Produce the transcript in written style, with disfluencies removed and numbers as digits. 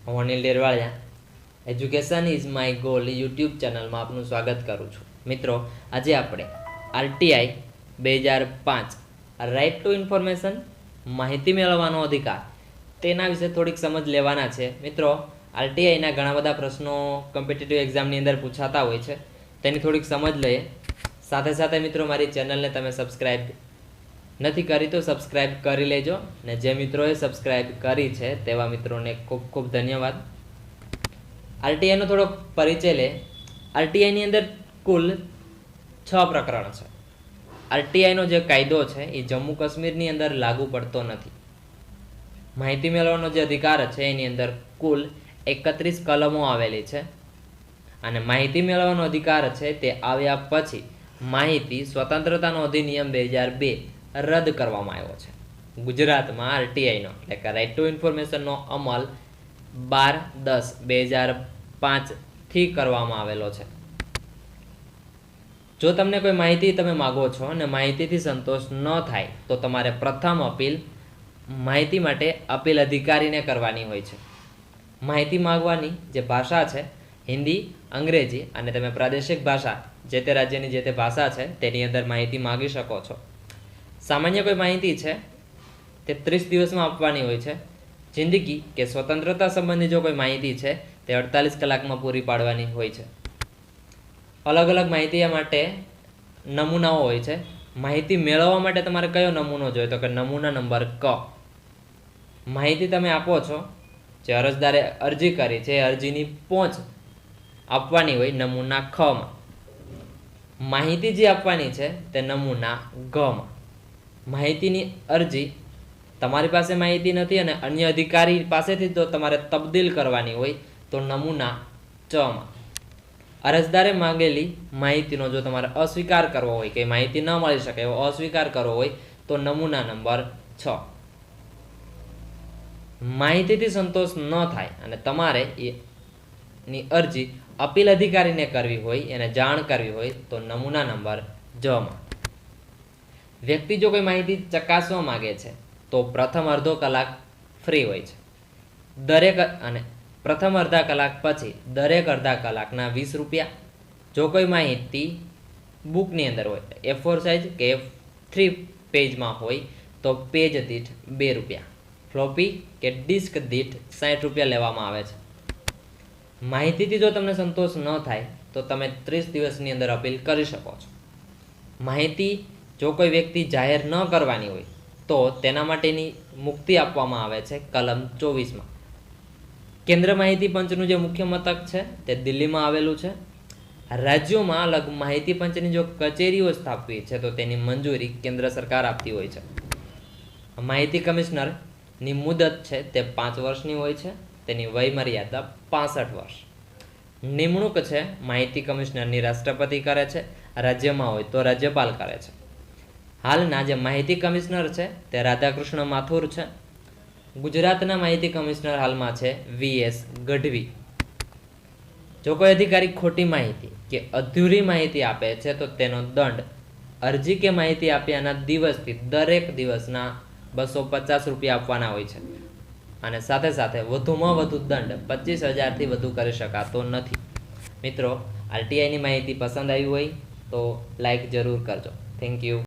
હું Anil Dervaliya education is my goal YouTube ચેનલમાં આપનું સ્વાગત કરું છું. મિત્રો, આજે આપણે આરટીઆઈ 2005 રાઇટ ટુ ઇન્ફોર્મેશન માહિતી મેળવવાનો અધિકાર તેના વિશે થોડીક સમજ લેવાના છે. મિત્રો, આરટીઆઈના ઘણા બધા પ્રશ્નો કોમ્પિટિટિવ એક્ઝામની અંદર પૂછાતા હોય છે, તેની થોડીક સમજ લઈએ. સાથે સાથે મિત્રો, મારી ચેનલને તમે સબસ્ક્રાઈબ નથી કરી તો સબસ્ક્રાઈબ કરી લેજો, ને જે મિત્રોએ સબસ્ક્રાઈબ કરી છે તેવા મિત્રોને ખૂબ ખૂબ ધન્યવાદ. આરટીઆઈનો થોડોક પરિચય લે. આરટીઆઈની અંદર કુલ 6 પ્રકરણ છે. આરટીઆઈનો જે કાયદો છે એ જમ્મુ કાશ્મીરની અંદર લાગુ પડતો નથી. માહિતી મેળવવાનો જે અધિકાર છે એની અંદર કુલ 31 કલમો આવેલી છે, અને માહિતી મેળવવાનો અધિકાર છે તે આવ્યા પછી માહિતી સ્વતંત્રતાનો અધિનિયમ 2002 રદ કરવામાં આવ્યો છે. ગુજરાતમાં આરટીઆઈનો એટલે કે રાઇટ ટુ ઇન્ફોર્મેશનનો અમલ 12/10/2005 થી કરવામાં આવેલો છે. જો તમને કોઈ માહિતી તમે માગો છો અને માહિતીથી સંતોષ ન થાય તો તમારે પ્રથમ અપીલ માહિતી માટે અપીલ અધિકારીને કરવાની હોય છે. માહિતી માંગવાની જે ભાષા છે હિન્દી, અંગ્રેજી અને તમે પ્રાદેશિક ભાષા જે તે રાજ્યની જે તે ભાષા છે તેની અંદર માહિતી માગી શકો છો. સામાન્ય કોઈ માહિતી છે તે 30 દિવસમાં આપવાની હોય છે. જિંદગી કે સ્વતંત્રતા સંબંધી જો કોઈ માહિતી છે તે 48 કલાકમાં પૂરી પાડવાની હોય છે. અલગ અલગ માહિતી માટે નમૂનાઓ હોય છે. માહિતી મેળવવા માટે તમારે કયો નમૂનો જોઈએ તો કે નમૂના નંબર ક. માહિતી તમે આપો છો, જે અરજદારે અરજી કરી છે એ અરજીની પહોંચ આપવાની હોય નમૂના ખમાં. માહિતી જે આપવાની છે તે નમૂના ગમાં. માહિતીની અરજી તમારી પાસે માહિતી નથી અને અન્ય અધિકારી પાસેથી તો તમારે તબદીલ કરવાની હોય તો નમૂના ચમાં. અરજદારે માંગેલી માહિતીનો જો તમારે અસ્વીકાર કરવો હોય કે માહિતી ન મળી શકે એવો અસ્વીકાર કરવો હોય તો નમૂના નંબર 6. માહિતીથી સંતોષ ન થાય અને તમારે એની અરજી અપીલ અધિકારીને કરવી હોય, એને જાણ કરવી હોય તો નમૂના નંબર જમાં. વ્યક્તિ જો કોઈ માહિતી ચકાસવા માંગે છે તો પ્રથમ અડધો કલાક ફ્રી હોય છે દરેક, અને પ્રથમ અડધા કલાક પછી દરેક અડધા કલાકના 20 રૂપિયા. જો કોઈ માહિતી બુકની અંદર હોય, A4 સાઇઝ કે A3 પેજમાં હોય તો પેજ દીઠ 2 રૂપિયા. ફ્લોપી કે ડિસ્ક દીઠ 60 રૂપિયા લેવામાં આવે છે. માહિતીથી જો તમને સંતોષ ન થાય તો તમે 30 દિવસની અંદર અપીલ કરી શકો છો. માહિતી જો કોઈ વ્યક્તિ જાહેર ન કરવાની હોય તો તેના માટેની મુક્તિ આપવામાં આવે છે કલમ 24માં. કેન્દ્ર માહિતી પંચનું જે મુખ્ય મથક છે તે દિલ્હીમાં આવેલું છે. રાજ્યોમાં અલગ માહિતી પંચની જો કચેરીઓ સ્થાપવી છે તો તેની મંજૂરી કેન્દ્ર સરકાર આપતી હોય છે. માહિતી કમિશનરની મુદત છે તે 5 વર્ષની હોય છે. તેની વય મર્યાદા 65 વર્ષ. નિમણૂક છે માહિતી કમિશનરની રાષ્ટ્રપતિ કરે છે, રાજ્યમાં હોય તો રાજ્યપાલ કરે છે. હાલના જે માહિતી કમિશનર છે તે રાધાકૃષ્ણ માથુર છે. ગુજરાતના માહિતી કમિશનર હાલમાં છે VS ગઢવી. જો કોઈ અધિકારી ખોટી માહિતી કે અધૂરી માહિતી આપે છે તો તેનો દંડ અરજી કે માહિતી આપ્યાના દિવસથી દરેક દિવસના 250 રૂપિયા આપવાના હોય છે, અને સાથે સાથે વધુમાં વધુ દંડ 25,000થી વધુ કરી શકાતો નથી. મિત્રો, આરટીઆઈની માહિતી પસંદ આવી હોય તો લાઈક જરૂર કરજો. Thank you.